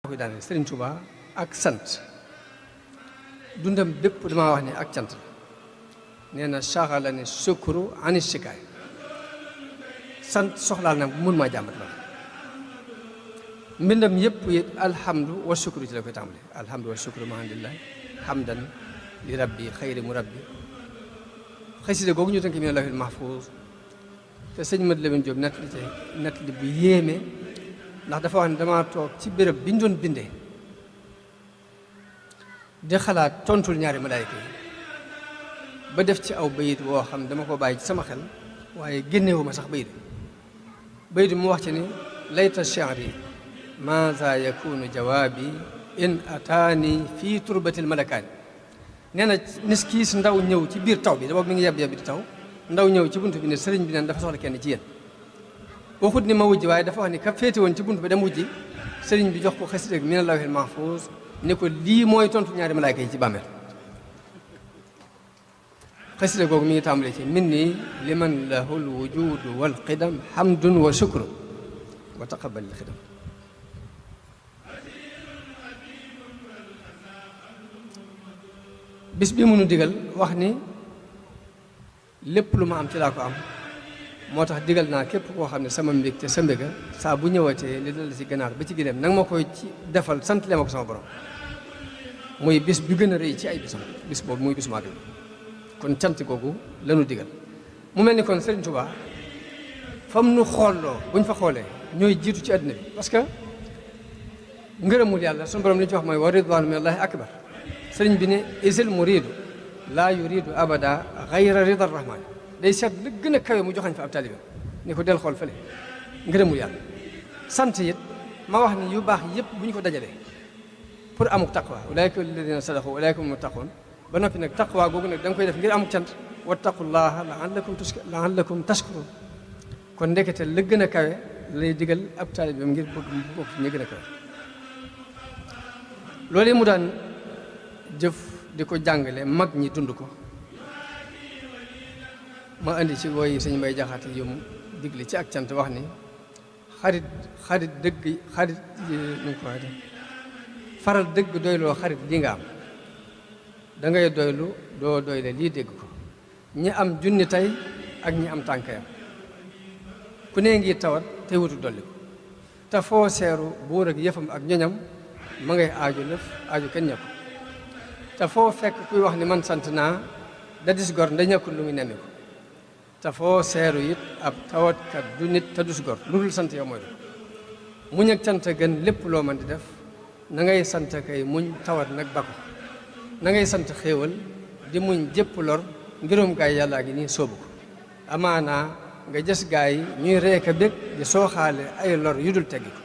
koy daane Sëriñ Tuubaa ak sant dundam bépp damaa wax ni ak cant nee na saxala ni sukuru ani sikaay sant soxlaal nag mun maa jàmbat loolu mbindam yëpp it alhamdu wa sukuru ci la koy tàmbale alhamdu wa sukuru mahamdulillah hamdan li rabbi xayri mu rabbi xasida googu ñu tënk mi ne lawhil mahfuus te sëñ Mad Lamin Jóob nettali bu yéeme ndax dafa wax ne damaa toog ci béréb bi ñu doon bindee di xalaat tontul ñaari malaayka yi ba def ci aw bayit woo xam dama ko bàyyi ci sama xel waaye génnewu ma sax bayit mu wax ci ni layta shi'ri maaza yakunu jawaabi in ataani fii turbatil malakaani nee na nis kiis ndaw ñëw ci biir taw bi da boobu mi ngi yeb di taw ndaw ñëw ci bunt bi ne sëriñ bi neen dafa soxla kenn ci yéen waxut ni ma wujji waaye dafa wax ni ka féete woon ci bunt bi dem wujji sëriñ bi jox ko xasida mi ne lawhil mahfuus ne ko lii mooy tontu ñaari malaayka yi ci bàmmeel xasida googu mi ngi tàmbale ci min nii liman lahul wujudu wal qidam hamdun wa shukru wa taqabbalil xidam bis bi mënu digal wax ni lépp lu ma am ci laa ko am moo tax digal naa képp koo xam ne sama mbég te sa mbéga saa bu ñëwatee li dal ci ganaar ba ci gileem nanga ma koy ci defal sant lee ma ko sama borom muy bis bi gën a rëy ci ay bisam bis boobu muy bisu màggal kon cant googu lanu digal mu mel ni kon Serigne Touba fam nu xoolloo buñ fa xoolee ñooy jiitu ci àddina bi parce que ngërëmul yàlla suñu borom li ñu ci wax mooy wa ridwaanu minallaahi akbar sëriñ bi ne isil muridu laa yuridu abada xayra rida rahman day seet li gën a kawe mu joxañ fa ab taalibe ni ko del xool fële ngërëmul yàlla sant it ma wax ni yu baax yëpp bu ñu ko dajalee pour amuk taqwa ulaayka alladina sadaqu ulaayka hum muttaqun ba noppi nag taqwa googu nag da nga koy def ngir amuk cant wattaqullaha laallakum tashkurun kon ndekete la gën a kawe lay digal ab taalibeem ngir bëgg mu bokk ñi gën a kawe loolu mu daan jëf di ko jàngale mag ñi dund ko ma indi ci woy sëñ Mbay Jaxate yu mu digle ci ak cant wax ni xarit dëgg xarit nu ko waxee faral dëgg doyloo xarit li nga am da ngay doylu doo doyle lii dégg ko ñi am junni tey ak ñi am tànkayam ku ne ngi tawat te wutu dolli ko te foo seeru buur ak yëfam ak ñoñam ma ngay aaju lëf aaju kenn ñëpp te foo fekk kuy wax ni man sant naa da dis gor nda ñàkkul lu muy nemmi ko te foo seeru it ab tawatkat du nit te dus gor lu dul sant yow mooy du muñ ak cant gën lépp loo mën di def na ngay sant kay muñ tawat nag ba ko na ngay sant xéewal di muñ jëpp lor ngirum gaay yàllaa ngi nii sóobu ko amaanaa nga jës gaay yi ñuy reeka bég di sooxaale ay lor yu dul teggi ko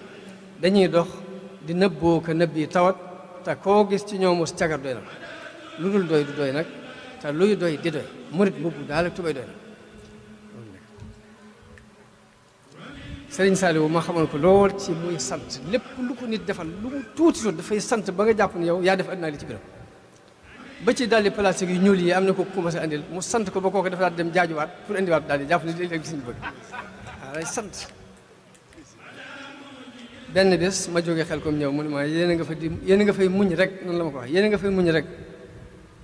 dañuy dox di nëbboo ko nëbb yi tawat te koo gis ci ñoom mos cagar doy na ko lu dul doy du doy nag te luy doy di doy murit mbubb daal ak tubay doy na Sëriñ Saliou ma xamoon ko lool ci muy sant lépp lu ko nit defal lu mu tuuti tuuti dafay sant ba nga jàpp ne yow yaa def àddina li ci biram ba ci daldi plastique yu ñuul yi am na ko commencé andil mu sant ko ba kooku dafa daal dem jaajuwaat pour indiwaat daal di jàpp ne léegi gis ñu bëgg waaw lay sant benn bés ma jógee xel comme ñëw mu ne ma yéen a nga fay muñ rek noonu la ma ko wax yéen a nga fay muñ rek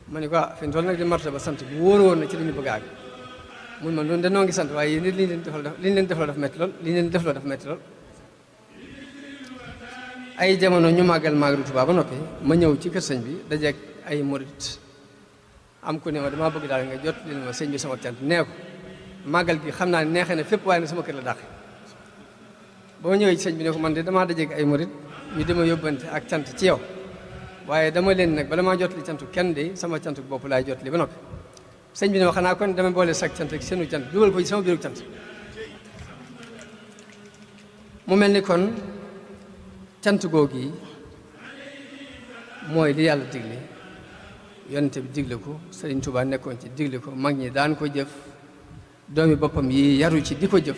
ma ne ko fi mu toll nag di marta ba sant bu wóor woon na ci li ñu bëgg a àgg mun ma noonu danoo ngi sant waaye yéen li ñu leen defloo dafa metti lool li ñu leen defloo dafa metti lool ay jamono ñu màggal Màggalu Tuubaa ba noppi ma ñëw ci kër sëñ bi dajeeg ay murit am ku ne ma damaa bëgg daal nga jot li ma sëñ bi sama cant nee ko màggal gi xam naa ne neexee na fépp waaye nag sama kër la dàq ba ma ñëwee ci sëñ bi ne ko man de damaa dajeeg ay murit ñu dama yóbbante ak cant ci yow waaye dama leen nag bala maa jot li cantu kenn de sama cantu bopp laay jot li ba noppi sëñ bi ne ma xanaa kon dama boole sag cant ak seenu cant dugal ko ci sama biiru cant mu mel ni kon cant googu yi mooy li yàlla digle yonent bi digle ko Sëriñ Tuubaa nekkoon ci digle ko mag ñi daan ko jëf doomi boppam yi yaru ci di ko jëf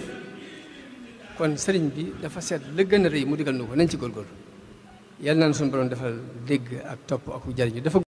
kon sëriñ bi dafa seet la gën a rëy mu digal nu ko nañ ci góorgóorlu yàlla naan suñu borom defal dégg ak topp ak jariñu dafa